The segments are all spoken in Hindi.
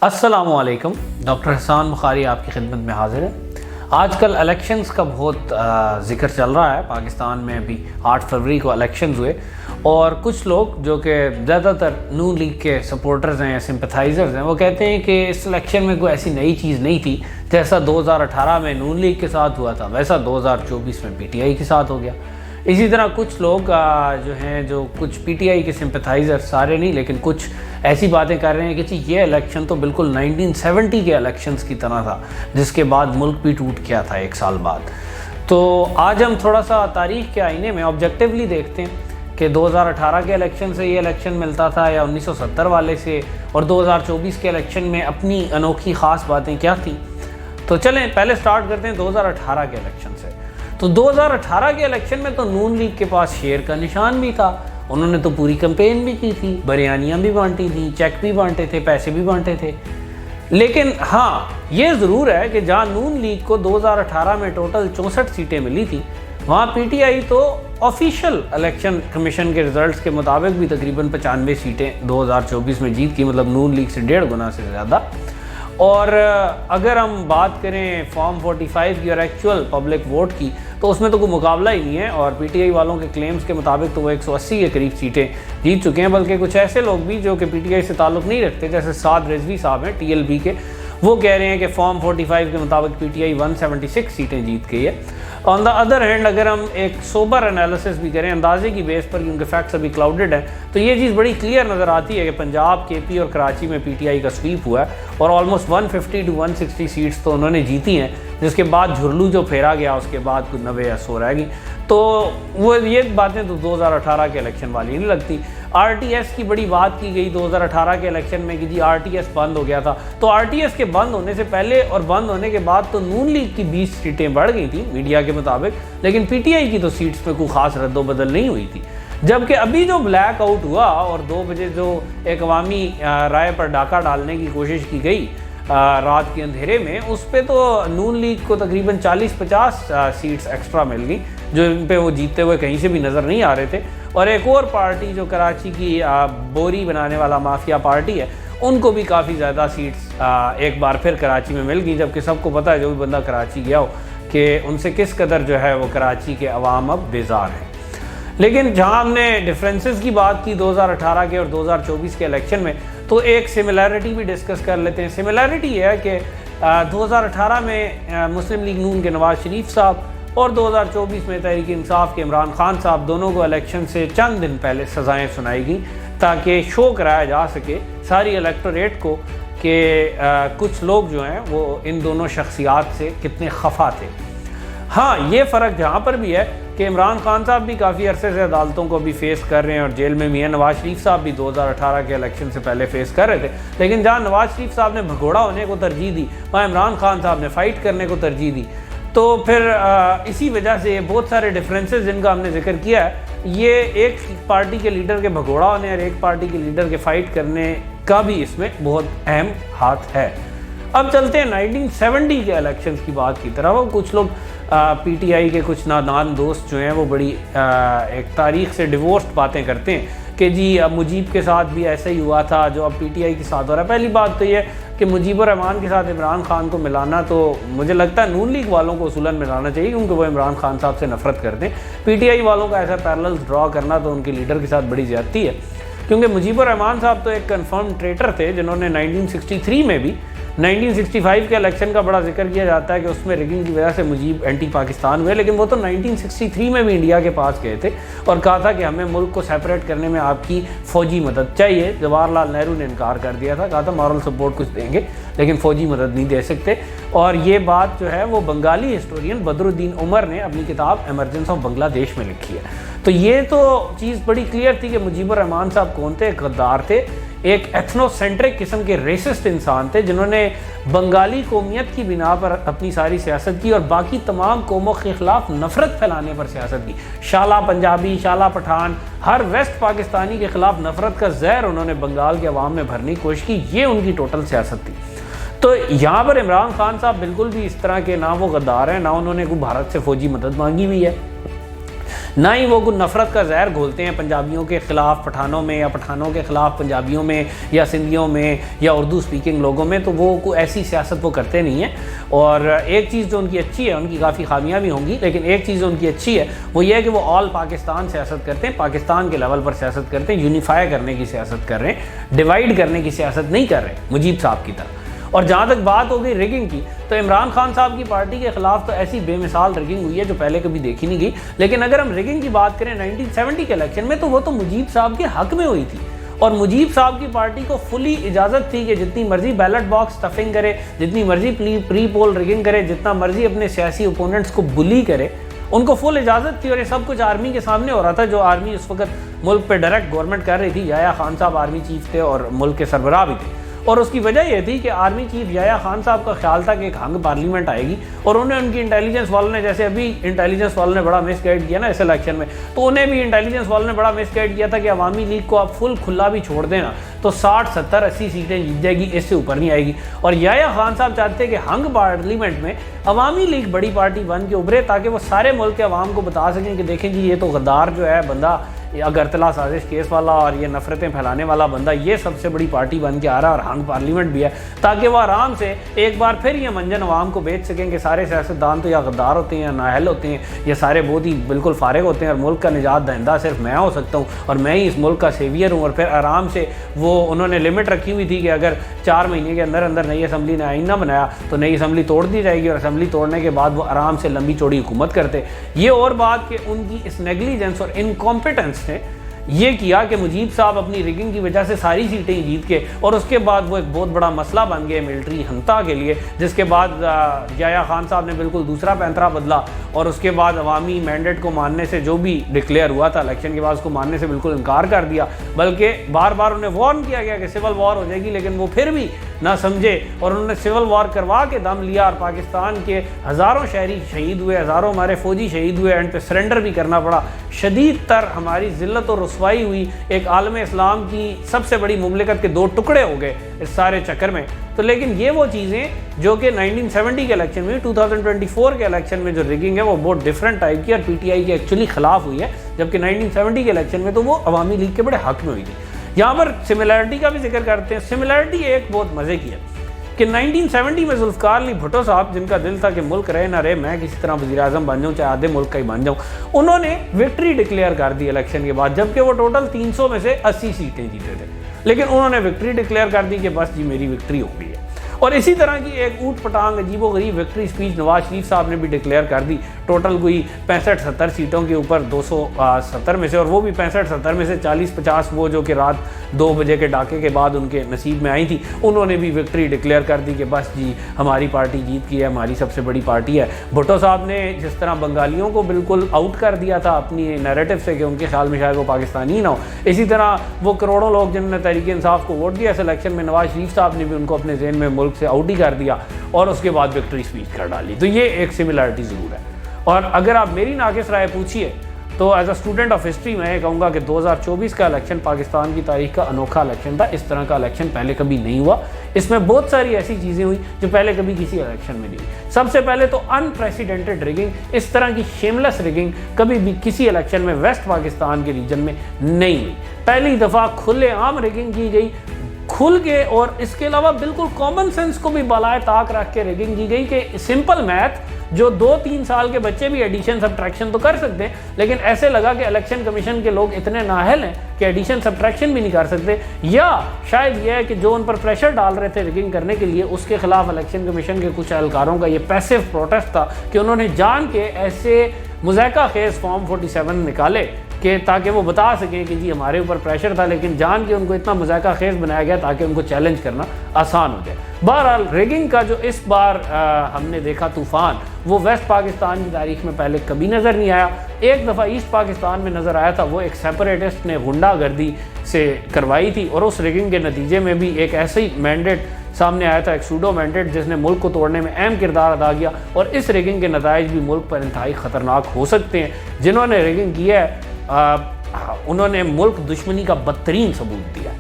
अस्सलामुअलैकुम। डॉक्टर हसान बुखारी आपकी खिदमत में हाजिर है। आजकल इलेक्शंस का बहुत ज़िक्र चल रहा है। पाकिस्तान में अभी 8 फरवरी को इलेक्शंस हुए और कुछ लोग जो कि ज़्यादातर नून लीग के सपोर्टर्स हैं या सिंपथाइज़र्स हैं, वो कहते हैं कि इस इलेक्शन में कोई ऐसी नई चीज़ नहीं थी। जैसा 2018 में नून लीग के साथ हुआ था वैसा 2024 में PTI के साथ हो गया। इसी तरह कुछ लोग जो हैं, जो कुछ PTI के सिंपथाइज़र, सारे नहीं लेकिन कुछ, ऐसी बातें कर रहे हैं कि जी ये इलेक्शन तो बिल्कुल 1970 के इलेक्शंस की तरह था जिसके बाद मुल्क भी टूट गया था 1 साल बाद। तो आज हम थोड़ा सा तारीख़ के आईने में ऑब्जेक्टिवली देखते हैं कि 2018 के इलेक्शन से ये इलेक्शन मिलता था या 1970 वाले से, और 2024 के इलेक्शन में अपनी अनोखी ख़ास बातें क्या थी। तो चलें पहले स्टार्ट करते हैं 2018 के इलेक्शन से। तो 2018 के इलेक्शन में तो नून लीग के पास शेर का निशान भी था। उन्होंने तो पूरी कैंपेन भी की थी, बरियानियाँ भी बांटी थी, चेक भी बांटे थे, पैसे भी बांटे थे। लेकिन हाँ, ये ज़रूर है कि जहाँ नून लीग को 2018 में टोटल 64 सीटें मिली थी, वहाँ PTI तो ऑफिशियल इलेक्शन कमीशन के रिजल्ट्स के मुताबिक भी तकरीबन 95 सीटें 2024 में जीत की, मतलब नून लीग से 1.5 गुना से ज़्यादा। और अगर हम बात करें फॉर्म 45 की और एक्चुअल पब्लिक वोट की, तो उसमें तो कोई मुकाबला ही नहीं है। और PTI वालों के क्लेम्स के मुताबिक तो वो 180 के करीब सीटें जीत चुके हैं। बल्कि कुछ ऐसे लोग भी जो कि PTI से ताल्लुक़ नहीं रखते, जैसे साद रिजवी साहब हैं TLB के, वो कह रहे हैं कि फॉर्म 45 के मुताबिक PTI 176 सीटें जीत गई है। ऑन द अदर हैंड अगर हम एक सोबर एनालिसिस भी करें अंदाजे की बेस पर, क्योंकि फैक्ट्स अभी क्लाउडेड हैं, तो ये चीज़ बड़ी क्लियर नज़र आती है कि पंजाब, KP और कराची में PTI का स्वीप हुआ है और ऑलमोस्ट 150 to 160 सीट्स तो उन्होंने जीती हैं। जिसके बाद झुरलू जो फेरा गया उसके बाद कुछ 90 या 100 रह गई। तो वो ये बातें तो 2018 के इलेक्शन वाली नहीं लगती। RTS की बड़ी बात की गई 2018 के इलेक्शन में कि जी RTS बंद हो गया था। तो RTS के बंद होने से पहले और बंद होने के बाद तो नून लीग की 20 सीटें बढ़ गई थी मीडिया के मुताबिक, लेकिन PTI की तो सीट्स पे कोई ख़ास रद्दोबदल नहीं हुई थी। जबकि अभी जो ब्लैक आउट हुआ और 2 बजे जो एक अवामी राय पर डाका डालने की कोशिश की गई रात के अंधेरे में, उस पर तो नून लीग को तकरीबन 40-50 सीट्स एक्स्ट्रा मिल गई, जो इन पे वो जीतते हुए कहीं से भी नज़र नहीं आ रहे थे। और एक और पार्टी जो कराची की बोरी बनाने वाला माफिया पार्टी है, उनको भी काफ़ी ज़्यादा सीट्स एक बार फिर कराची में मिल गई। जबकि सबको पता है, जो भी बंदा कराची गया हो, कि उनसे किस कदर जो है वो कराची के अवाम अब बेजार हैं। लेकिन जहाँ हमने डिफरेंसेस की बात की 2018 के और 2024 के इलेक्शन में, तो एक सिमिलैरिटी भी डिस्कस कर लेते हैं। सिमिलैरिटी है कि 2018 में मुस्लिम लीग नून के नवाज शरीफ साहब और 2024 में तहरीक इंसाफ के इमरान खान साहब, दोनों को इलेक्शन से चंद दिन पहले सज़ाएँ सुनाई गई ताकि शो कराया जा सके सारी इलेक्टोरेट को कि कुछ लोग जो हैं वो इन दोनों शख्सियात से कितने खफा थे। हाँ, ये फ़र्क जहाँ पर भी है कि इमरान खान साहब भी काफ़ी अरसे से अदालतों को भी फेस कर रहे हैं और जेल में भी हैं। नवाज शरीफ साहब भी 2018 के इलेक्शन से पहले फेस कर रहे थे। लेकिन जहाँ नवाज शरीफ साहब ने भगोड़ा होने को तरजीह दी, वहाँ इमरान खान साहब ने फ़ाइट करने को तरजीह दी। तो फिर इसी वजह से बहुत सारे डिफरेंसेस जिनका हमने जिक्र किया है, ये एक पार्टी के लीडर के भगोड़ा होने और एक पार्टी के लीडर के फ़ाइट करने का भी इसमें बहुत अहम हाथ है। अब चलते हैं 1970 के इलेक्शंस की बात की तरफ। वो कुछ लोग PTI के कुछ नादान दोस्त जो हैं वो बड़ी एक तारीख़ से डिवोर्स्ड बातें करते हैं कि जी अब मुजीब के साथ भी ऐसा ही हुआ था जो अब PTI के साथ हो रहा है। पहली बात तो ये कि मुजीबुर रहमान के साथ इमरान खान को मिलाना, तो मुझे लगता है नून लीग वालों को उसूलन मिलाना चाहिए, क्योंकि वो इमरान खान साहब से नफरत करते हैं। PTI वालों का ऐसा पैरेलल ड्रॉ करना तो उनके लीडर के साथ बड़ी ज़्यादती है, क्योंकि मुजीबुर रहमान साहब तो एक कन्फर्म ट्रेटर थे जिन्होंने 1963 में भी 1965 के इलेक्शन का बड़ा जिक्र किया जाता है कि उसमें रिगिंग की वजह से मुजीब एंटी पाकिस्तान हुए, लेकिन वो तो 1963 में भी इंडिया के पास गए थे और कहा था कि हमें मुल्क को सेपरेट करने में आपकी फ़ौजी मदद चाहिए। जवाहरलाल नेहरू ने इनकार कर दिया था, कहा था मॉरल सपोर्ट कुछ देंगे लेकिन फ़ौजी मदद नहीं दे सकते। और ये बात जो है वो बंगाली हिस्टोरियन बदरुद्दीन उमर ने अपनी किताब एमरजेंस ऑफ बांग्लादेश में लिखी है। तो ये तो चीज़ बड़ी क्लियर थी कि मुजीबुर रहमान साहब कौन थे, गद्दार थे, एक एथनोसेंट्रिक किस्म के रेसिस्ट इंसान थे जिन्होंने बंगाली कौमियत की बिना पर अपनी सारी सियासत की और बाकी तमाम कौमों के ख़िलाफ़ नफ़रत फैलाने पर सियासत की। शाला पंजाबी, शाला पठान, हर वेस्ट पाकिस्तानी के ख़िलाफ़ नफ़रत का जहर उन्होंने बंगाल के अवाम में भरने की कोशिश की। ये उनकी टोटल सियासत थी। तो यहाँ पर इमरान खान साहब बिल्कुल भी इस तरह के ना वो गद्दार हैं, ना उन्होंने कोई भारत से फ़ौजी मदद मांगी हुई है। ना ही वो कोई नफ़रत का जहर घोलते हैं पंजाबियों के ख़िलाफ़ पठानों में, या पठानों के ख़िलाफ़ पंजाबियों में, या सिंधियों में, या उर्दू स्पीकिंग लोगों में। तो वो कोई ऐसी सियासत वो करते नहीं हैं। और एक चीज़ जो उनकी अच्छी है, उनकी काफ़ी खामियां भी होंगी, लेकिन एक चीज़ जो उनकी अच्छी है वो ये है कि वो ऑल पाकिस्तान सियासत करते हैं, पाकिस्तान के लेवल पर सियासत करते हैं, यूनिफाई करने की सियासत कर रहे हैं, डिवाइड करने की सियासत नहीं कर रहे मुजीब साहब की तरह। और जहाँ तक बात हो गई रिगिंग की, तो इमरान खान साहब की पार्टी के खिलाफ तो ऐसी बेमिसाल रिगिंग हुई है जो पहले कभी देखी नहीं गई। लेकिन अगर हम रिगिंग की बात करें 1970 के इलेक्शन में, तो वो तो मुजीब साहब के हक में हुई थी। और मुजीब साहब की पार्टी को फुली इजाज़त थी कि जितनी मर्जी बैलेट बॉक्स स्टफिंग करे, जितनी मर्जी प्री पोल रिगिंग करे, जितना मर्जी अपने सियासी ओपोनेंट्स को बुली करे, उनको फुल इजाज़त थी। और ये सब कुछ आर्मी के सामने हो रहा था, जो आर्मी उस वक्त मुल्क पे डायरेक्ट गवर्नमेंट कर रही थी। याया खान साहब आर्मी चीफ थे और मुल्क के सरबराह भी थे। और उसकी वजह यह थी कि आर्मी चीफ याया खान साहब का ख्याल था कि एक हंग पार्लियामेंट आएगी, और उन्हें उनकी इंटेलिजेंस वालों ने, जैसे अभी इंटेलिजेंस वालों ने बड़ा मिसगाइड किया ना इस इलेक्शन में, तो उन्हें भी इंटेलिजेंस वालों ने बड़ा मिसगाइड किया था कि अवामी लीग को आप फुल खुला भी छोड़ देना तो 60, 70, 80 सीटें जीत जाएगी, इससे ऊपर नहीं आएगी। और याया खान साहब चाहते कि हंग पार्लियामेंट में अवामी लीग बड़ी पार्टी बन के उभरे, ताकि वो सारे मुल्क के अवाम को बता सकें कि देखें जी ये तो गद्दार जो है बंदा, अगरतला साजिश केस वाला और ये नफरतें फैलाने वाला बंदा, ये सबसे बड़ी पार्टी बन के आ रहा है, और हंग पार्लियामेंट भी है, ताकि वो आराम से एक बार फिर ये मंजन अवाम को बेच सकें कि सारे सियासतदान तो या गद्दार होते हैं या नाअहल होते हैं, या सारे बहुत ही बिल्कुल फारिग होते हैं, और मुल्क का निजात दहिंदा सिर्फ मैं हो सकता हूँ और मैं ही इस मुल्क का सेवियर हूँ। और फिर आराम से वो उन्होंने लिमिट रखी हुई थी कि अगर 4 महीने के अंदर अंदर नई असम्बली ने आईना बनाया तो नई असम्बली तोड़ दी जाएगी, और असम्बली तोड़ने के बाद वो आराम से लंबी चौड़ी हुकूमत करते। ये और बात कि उनकी इस नेग्लिजेंस और इनकॉम्पिटेंस ने ये किया कि मुजीब साहब अपनी रिगिंग की वजह से सारी सीटें जीत के, और उसके बाद वो एक बहुत बड़ा मसला बन गए मिलिट्री हंता के लिए, जिसके बाद याया खान साहब ने बिल्कुल दूसरा पैंतरा बदला, और उसके बाद अवामी मैंडेट को मानने से, जो भी डिक्लेयर हुआ था इलेक्शन के बाद, उसको मानने से बिल्कुल इनकार कर दिया, बल्कि बार बार उन्हें वार्न किया गया कि सिविल वॉर हो जाएगी, लेकिन वो फिर भी ना समझे और उन्होंने सिविल वॉर करवा के दम लिया, और पाकिस्तान के हज़ारों शहरी शहीद हुए, हज़ारों हमारे फौजी शहीद हुए, एंड पे सरेंडर भी करना पड़ा। शदीद तर हमारी ज़िल्लत और रुसवाई हुई, एक आलम इस्लाम की सबसे बड़ी मुमलिकत के 2 टुकड़े हो गए इस सारे चक्कर में। तो लेकिन ये वो चीज़ें जो कि 1970 के इलेक्शन में, 2024 के इलेक्शन में जो रिगिंग है वो बहुत डिफरेंट टाइप की और पीटीआई के एक्चुअली खिलाफ हुई है, जबकि 1970 के इलेक्शन में तो वो अवामी लीग के बड़े हक में हुई थी। यहाँ पर सिमिलरिटी का भी जिक्र करते हैं। सिमिलरिटी एक बहुत मज़े की है कि 1970 में जुल्फ़िकार अली भुट्टो साहब, जिनका दिल था कि मुल्क रहे ना रहे मैं किसी तरह वज़ीर-ए-आज़म बन जाऊँ, चाहे आधे मुल्क का ही बन जाऊँ, उन्होंने विक्ट्री डिक्लेयर कर दी इलेक्शन के बाद, जबकि वो टोटल 300 में से 80 सीटें जीते थे, लेकिन उन्होंने विक्ट्री डिक्लेयर कर दी कि बस जी मेरी विक्ट्री हो गई है। और इसी तरह की एक ऊट पटांग अजीबो गरीब विक्ट्री स्पीच नवाज शरीफ साहब ने भी डिक्लेयर कर दी, टोटल कोई 65-70 सीटों के ऊपर 270 में से, और वो भी 65-70 में से 40-50 वो जो कि रात 2 बजे के डाके के बाद उनके नसीब में आई थी, उन्होंने भी विक्ट्री डिक्लेयर कर दी कि बस जी हमारी पार्टी जीत की है, हमारी सबसे बड़ी पार्टी है। भुट्टो साहब ने जिस तरह बंगालियों को बिल्कुल आउट कर दिया था अपनी नैरेटिव से कि उनके ख्याल में शायद वो पाकिस्तानी ही ना हो, इसी तरह वो करोड़ों लोग जिन्होंने तहरीक इंसाफ को वोट दिया इस इलेक्शन में, नवाज शरीफ साहब ने भी उनको अपने ज़हन में मुल्क से आउट ही कर दिया और उसके बाद विक्ट्री स्पीच कर डाली। तो ये एक सिमिलरिटी ज़रूर है। और अगर आप मेरी नाकिस राय पूछिए तो as a student of history मैं ये कहूँगा कि 2024 का इलेक्शन पाकिस्तान की तारीख का अनोखा इलेक्शन था। इस तरह का इलेक्शन पहले कभी नहीं हुआ। इसमें बहुत सारी ऐसी चीज़ें हुई जो पहले कभी किसी इलेक्शन में नहीं हुई। सबसे पहले तो अनप्रेसिडेंटेड रिगिंग, इस तरह की शेमलेस रिगिंग कभी भी किसी इलेक्शन में वेस्ट पाकिस्तान के रीजन में नहीं हुई। पहली दफ़ा खुलेआम रिगिंग की गई, खुल के, और इसके अलावा बिल्कुल कॉमन सेंस को भी बलाए ताक रख के रिगिंग की गई कि सिंपल मैथ जो 2-3 साल के बच्चे भी एडिशन सब्ट्रैक्शन तो कर सकते हैं, लेकिन ऐसे लगा कि इलेक्शन कमीशन के लोग इतने नाअहल हैं कि एडिशन सब्ट्रैक्शन भी नहीं कर सकते, या शायद यह है कि जो उन पर प्रेशर डाल रहे थे रिगिंग करने के लिए उसके खिलाफ इलेक्शन कमीशन के कुछ एहलकारों का ये पैसिव प्रोटेस्ट था कि उन्होंने जान के ऐसे मुज़ायका खेज़ फॉर्म 47 निकाले कि ताकि वो बता सकें कि जी हमारे ऊपर प्रेशर था, लेकिन जान के उनको इतना मुज़ायका खेज़ बनाया गया ताकि उनको चैलेंज करना आसान हो जाए। बहरहाल रिगिंग का जो इस बार हमने देखा तूफ़ान, वो वेस्ट पाकिस्तान की तारीख में पहले कभी नज़र नहीं आया। एक दफ़ा ईस्ट पाकिस्तान में नज़र आया था, वो एक सेपरेटिस्ट ने गुंडागर्दी से करवाई थी, और उस रिगिंग के नतीजे में भी एक ऐसे ही मैंडेट सामने आया था, एक सूडो मैंडेट, जिसने मुल्क को तोड़ने में अहम किरदार अदा किया, और इस रिगिंग के नताइज भी मुल्क पर इंतहाई ख़तरनाक हो सकते हैं। जिन्होंने रिगिंग किया है उन्होंने मुल्क दुश्मनी का बदतरीन सबूत दिया।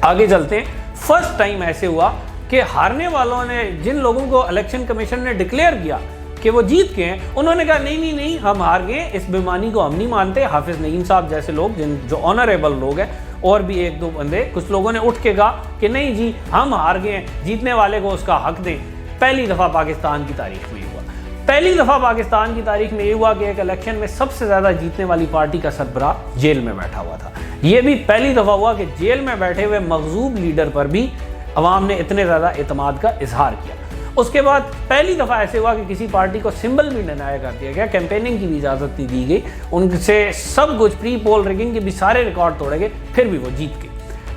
आगे चलते हैं। फर्स्ट टाइम ऐसे हुआ कि हारने वालों ने, जिन लोगों को इलेक्शन कमीशन ने डिक्लेयर किया कि वो जीत के हैं, उन्होंने कहा नहीं नहीं नहीं, हम हार गए, इस बेईमानी को हम नहीं मानते। हाफिज नईम साहब जैसे लोग, जो ऑनरेबल लोग हैं, और भी एक दो बंदे, कुछ लोगों ने उठ के कहा कि नहीं जी हम हार गए हैं, जीतने वाले को उसका हक दें। पहली दफ़ा पाकिस्तान की तारीख में हुआ, पहली दफ़ा पाकिस्तान की तारीख में ये हुआ कि एक इलेक्शन में सबसे ज़्यादा जीतने वाली पार्टी का सरबराह जेल में बैठा हुआ था। ये भी पहली दफ़ा हुआ कि जेल में बैठे हुए मगजूब लीडर पर भी अवाम ने इतने ज़्यादा एतमाद का इजहार किया। उसके बाद पहली दफ़ा ऐसे हुआ कि किसी पार्टी को सिंबल भी डिनाई कर दिया गया, कैंपेनिंग की भी इजाज़त नहीं दी गई, उनसे सब कुछ प्री पोल रिगिंग के भी सारे रिकॉर्ड तोड़े गए, फिर भी वो जीत गए।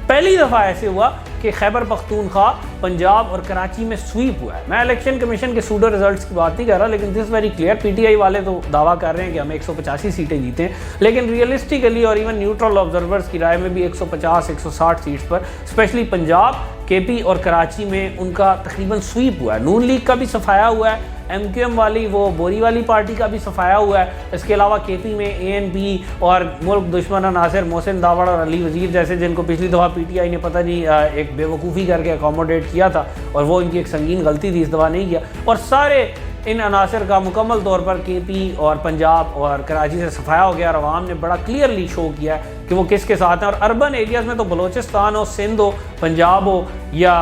पहली दफ़ा ऐसे हुआ कि खैबर पख्तूनख्वा, पंजाब और कराची में स्वीप हुआ है। मैं इलेक्शन कमीशन के सूडो रिजल्ट्स की बात नहीं कर रहा, लेकिन दिस वेरी क्लियर, पीटीआई वाले तो दावा कर रहे हैं कि हम 185 सीटें जीते हैं, लेकिन रियलिस्टिकली और इवन न्यूट्रल ऑब्जर्वर्स की राय में भी 150-160 सीट्स पर, स्पेशली पंजाब, केपी और कराची में उनका तकरीबन स्वीप हुआ है। नून लीग का भी सफाया हुआ है, एमक्यूएम वाली वो बोरी वाली पार्टी का भी सफाया हुआ है। इसके अलावा केपी में एएनपी और मुल्क दुश्मन नासिर, मोहसिन दावड़ और अली वजीर जैसे, जिनको पिछली दफ़ा पीटीआई ने पता नहीं एक बेवकूफ़ी करके अकोमोडेट किया था, और वो इनकी एक संगीन गलती थी, इस दफ़ा नहीं किया, और सारे इन अनासर का मुकम्मल तौर पर केपी और पंजाब और कराची से सफाया हो गया, और अवाम ने बड़ा क्लियरली शो किया है कि वो किसके साथ हैं। और अर्बन एरियाज़ में तो बलोचिस्तान हो, सिंध हो, पंजाब हो या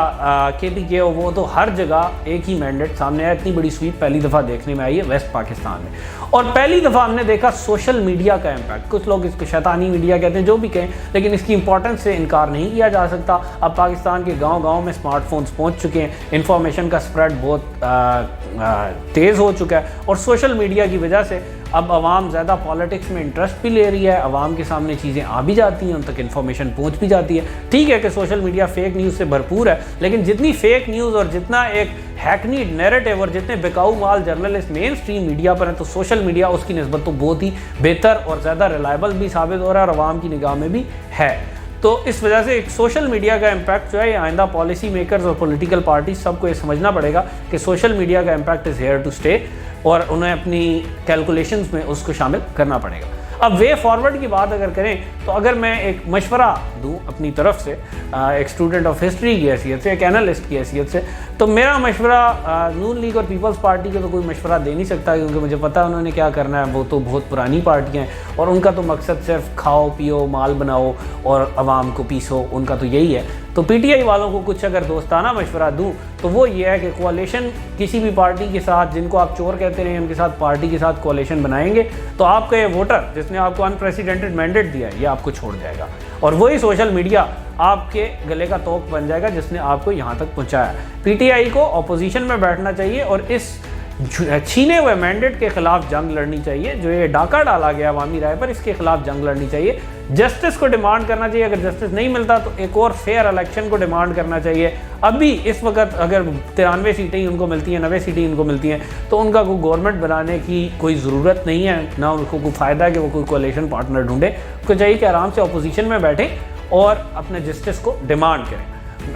केपी के हो, वो तो हर जगह एक ही मैंडेट सामने आया। इतनी बड़ी स्वीप पहली दफ़ा देखने में आई है वेस्ट पाकिस्तान में। और पहली दफ़ा हमने देखा सोशल मीडिया का इम्पैक्ट। कुछ लोग इसको शैतानी मीडिया कहते हैं, जो भी कहें, लेकिन इसकी इंपॉर्टेंस से इनकार नहीं किया जा सकता। अब पाकिस्तान के गाँव-गाँव में स्मार्टफोन्स पहुँच चुके हैं, इंफॉर्मेशन का स्प्रेड बहुत तेज़ हो चुका है, और सोशल मीडिया की वजह से अब आवाम ज़्यादा पॉलिटिक्स में इंटरेस्ट भी ले रही है, आवाम के सामने चीज़ें आ भी जाती हैं, उन तक इन्फॉर्मेशन पहुंच भी जाती है। ठीक है कि सोशल मीडिया फेक न्यूज़ से भरपूर है, लेकिन जितनी फेक न्यूज़ और जितना एक हैकनीड नैरेटिव और जितने बेकाऊ माल जर्नलिस्ट मेन स्ट्रीम मीडिया पर हैं, तो सोशल मीडिया उसकी निस्बत तो बहुत ही बेहतर और ज़्यादा रिलायबल भी साबित हो रहा है और आवाम की निगाह में भी है। तो इस वजह से एक सोशल मीडिया का इम्पैक्ट जो है, आइंदा पॉलिसी मेकर्स और पॉलिटिकल पार्टीज सबको ये समझना पड़ेगा कि सोशल मीडिया का impact is here to stay, और उन्हें अपनी कैलकुलेशंस में उसको शामिल करना पड़ेगा। अब वे फॉरवर्ड की बात अगर करें, तो अगर मैं एक मशवरा दूं अपनी तरफ से, एक स्टूडेंट ऑफ हिस्ट्री की हैसियत से, एक एनालिस्ट की हैसियत से, तो मेरा मशवरा नून लीग और पीपल्स पार्टी को तो कोई मशवरा दे नहीं सकता, क्योंकि मुझे पता है उन्होंने क्या करना है। वो तो बहुत पुरानी पार्टियाँ हैं और उनका तो मकसद सिर्फ खाओ पियो माल बनाओ और आवाम को पीसो, उनका तो यही है। तो पीटीआई वालों को कुछ अगर दोस्ताना मशवरा दूं तो वो ये है कि कोalition किसी भी पार्टी के साथ, जिनको आप चोर कहते रहे, उनके साथ, पार्टी के साथ कोalition बनाएंगे, तो आपका ये वोटर जिसने आपको अनप्रेसिडेंटेड मैंडेट दिया है, ये आपको छोड़ जाएगा, और वही सोशल मीडिया आपके गले का तोक बन जाएगा जिसने आपको यहाँ तक पहुँचाया। पीटीआई को अपोजिशन में बैठना चाहिए और इस छीने हुए मैंडेट के खिलाफ जंग लड़नी चाहिए, जो ये डाका डाला गया अवामी राय पर, इसके खिलाफ जंग लड़नी चाहिए। जस्टिस को डिमांड करना चाहिए, अगर जस्टिस नहीं मिलता तो एक और फेयर इलेक्शन को डिमांड करना चाहिए। अभी इस वक्त अगर 93 सीटें ही उनको मिलती हैं, 90 सीटें इनको मिलती हैं, तो उनका कोई गवर्नमेंट बनाने की कोई ज़रूरत नहीं है, ना उनको कोई फ़ायदा है कि वो कोई कोalition पार्टनर ढूंढे। उनको चाहिए कि आराम से अपोजिशन में बैठें और अपने जस्टिस को डिमांड करें,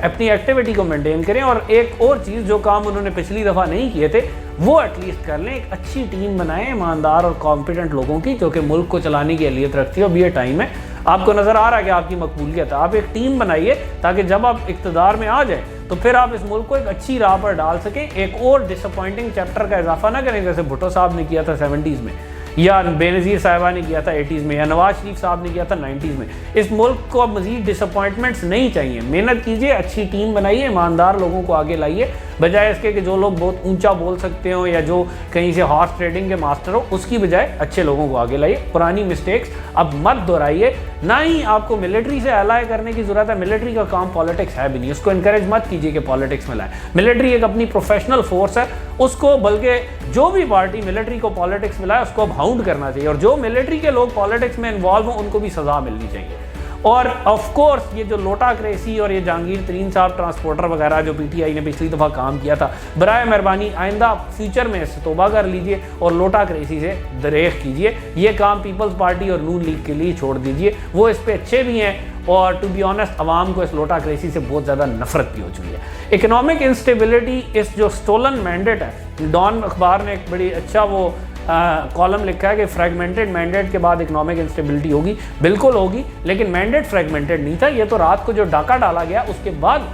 अपनी एक्टिविटी को मेंटेन करें। और एक और चीज़, जो काम उन्होंने पिछली दफ़ा नहीं किए थे, वो एटलीस्ट कर लें। एक अच्छी टीम बनाएं, ईमानदार और कॉम्पिटेंट लोगों की, जो कि मुल्क को चलाने की अहलियत रखती है। अब ये टाइम है, आपको नज़र आ रहा है कि आपकी मकबूलियत है, आप एक टीम बनाइए ताकि जब आप इक़्तिदार में आ जाए तो फिर आप इस मुल्क को एक अच्छी राह पर डाल सकें। एक और डिसअपॉइंटिंग चैप्टर का इजाफा ना करें, जैसे भुट्टो साहब ने किया था 70s में, या बेनज़ीर साहिबा ने किया था 80s में, या नवाज शरीफ साहब ने किया था 90s में। इस मुल्क को अब मज़ीद डिसअपॉइंटमेंट्स नहीं चाहिए। मेहनत कीजिए, अच्छी टीम बनाइए, ईमानदार लोगों को आगे लाइए, बजाय इसके कि जो लोग बहुत ऊंचा बोल सकते हो या जो कहीं से हॉर्स ट्रेडिंग के मास्टर हो, उसकी बजाय अच्छे लोगों को आगे लाइए। पुरानी मिस्टेक्स अब मत दोहराइए। ना ही आपको मिलिट्री से अलाय करने की ज़रूरत है, मिलिट्री का काम पॉलिटिक्स है भी नहीं, उसको इनकरेज मत कीजिए कि पॉलिटिक्स में लाए। मिलिट्री एक अपनी प्रोफेशनल फोर्स है, उसको, बल्कि जो भी पार्टी मिलिट्री को पॉलिटिक्स में लाए उसको अब हाउंड करना चाहिए, और जो मिलिट्री के लोग पॉलिटिक्स में इन्वॉल्व हों उनको भी सज़ा मिलनी चाहिए। और ऑफ कोर्स ये जो लोटा क्रेसी और ये जहांगीर तरीन साहब ट्रांसपोर्टर वगैरह जो पीटीआई ने पिछली दफ़ा काम किया था, बराए मेहरबानी आइंदा फ्यूचर में इससे तौबा कर लीजिए और लोटा क्रेसी से दरेख कीजिए। ये काम पीपल्स पार्टी और नून लीग के लिए छोड़ दीजिए, वो इस पे अच्छे भी हैं, और टू बी ऑनेस्ट आवाम को इस लोटा क्रेसी से बहुत ज़्यादा नफरत भी हो चुकी है। इकोनॉमिक इंस्टेबिलिटी, इस जो स्टोलन मैंडेट है, डॉन अखबार ने एक बड़ी अच्छा वो कॉलम लिखा है कि फ्रैगमेंटेड मैंडेट के बाद इकोनॉमिक इंस्टेबिलिटी होगी। बिल्कुल होगी, लेकिन मैंडेट फ्रैगमेंटेड नहीं था, ये तो रात को जो डाका डाला गया उसके बाद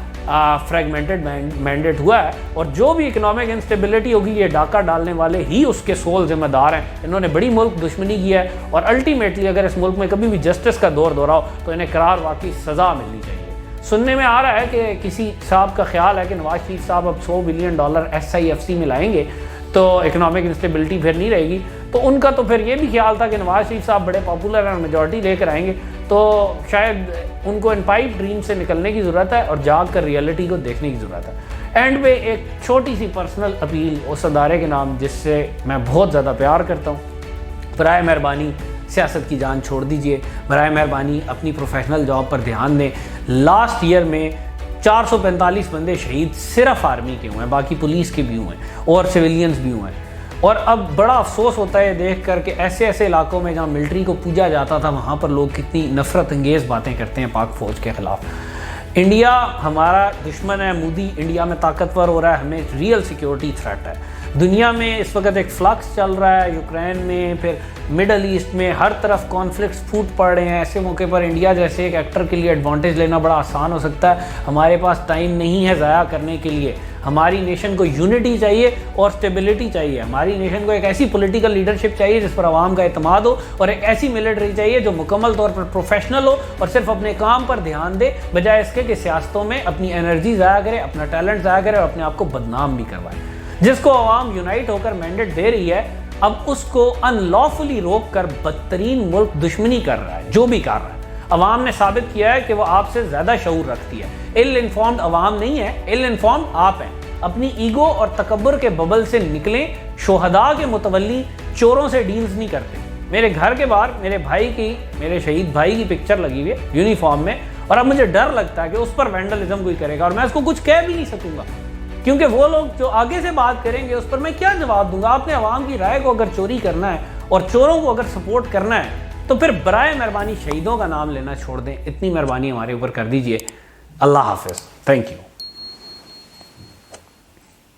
फ्रेगमेंटेड मैंडेट हुआ है, और जो भी इकोनॉमिक इंस्टेबिलिटी होगी ये डाका डालने वाले ही उसके सोल जिम्मेदार हैं। इन्होंने बड़ी मुल्क दुश्मनी की है, और अल्टीमेटली अगर इस मुल्क में कभी भी जस्टिस का दौर दोहराओ तो इन्हें करार वाकई सज़ा मिलनी चाहिए। सुनने में आ रहा है कि किसी साहब का ख्याल है कि नवाज शरीफ साहब अब $100 बिलियन SIFC में लाएंगे तो इकोनॉमिक इंस्टेबिलिटी फिर नहीं रहेगी। तो उनका तो फिर ये भी ख्याल था कि नवाज शरीफ साहब बड़े पॉपुलर हैं, मेजॉरिटी लेकर आएंगे, तो शायद उनको इन पाइप ड्रीम से निकलने की ज़रूरत है और जाग कर रियलिटी को देखने की ज़रूरत है। एंड में एक छोटी सी पर्सनल अपील उस अदारे के नाम जिससे मैं बहुत ज़्यादा प्यार करता हूँ, बराए मेहरबानी सियासत की जान छोड़ दीजिए, बराए मेहरबानी अपनी प्रोफेशनल जॉब पर ध्यान दें। लास्ट ईयर में 445 बंदे शहीद सिर्फ आर्मी के हुए हैं, बाकी पुलिस के भी हुए हैं और सिविलियंस भी हुए हैं। और अब बड़ा अफसोस होता है देख कर के ऐसे ऐसे इलाकों में जहाँ मिलिट्री को पूजा जाता था वहाँ पर लोग कितनी नफरत अंगेज़ बातें करते हैं पाक फ़ौज के ख़िलाफ़। इंडिया हमारा दुश्मन है, मोदी इंडिया में ताकतवर हो रहा है, हमें रियल सिक्योरिटी थ्रेट है। दुनिया में इस वक्त एक फ्लक्स चल रहा है, यूक्रेन में, फिर मिडल ईस्ट में, हर तरफ कॉन्फ्लिक्ट्स फूट पड़ रहे हैं। ऐसे मौके पर इंडिया जैसे एक एक्टर के लिए एडवांटेज लेना बड़ा आसान हो सकता है। हमारे पास टाइम नहीं है ज़ाया करने के लिए। हमारी नेशन को यूनिटी चाहिए और स्टेबिलिटी चाहिए। हमारी नेशन को एक ऐसी पॉलिटिकल लीडरशिप चाहिए जिस पर आवाम का एतमाद हो, और एक ऐसी मिलिट्री चाहिए जो मुकम्मल तौर पर प्रोफेशनल हो और सिर्फ अपने काम पर ध्यान दे, बजाय इसके कि सियासतों में अपनी एनर्जी ज़ाया करे, अपना टैलेंट ज़ाया करे और अपने आप को बदनाम भी करवाए। जिसको आवाम यूनाइट होकर मैंडेट दे रही है, अब उसको अनलॉफुली रोक कर बदतरीन मुल्क दुश्मनी कर रहा है। जो भी कर रहा है, अवाम ने साबित किया है कि वो आपसे ज़्यादा शऊर रखती है। इल इन्फॉर्म्ड अवाम नहीं है, इल इन्फॉर्म्ड आप हैं। अपनी ईगो और तकब्बुर के बबल से निकलें। शोहदा के मुतवल्ली चोरों से डील्स नहीं करते। मेरे घर के बाहर मेरे शहीद भाई की पिक्चर लगी हुई है यूनिफॉर्म में, और अब मुझे डर लगता है कि उस पर वैंडलिज्म कोई करेगा, और मैं उसको कुछ कह भी नहीं सकूंगा क्योंकि वो लोग जो आगे से बात करेंगे उस पर मैं क्या जवाब दूंगा। आपने अवाम की राय को अगर चोरी करना है और चोरों को अगर सपोर्ट करना है तो फिर बराए मेहरबानी शहीदों का नाम लेना छोड़ दें। इतनी मेहरबानी हमारे ऊपर कर दीजिए। अल्लाह हाफिज़। Thank you.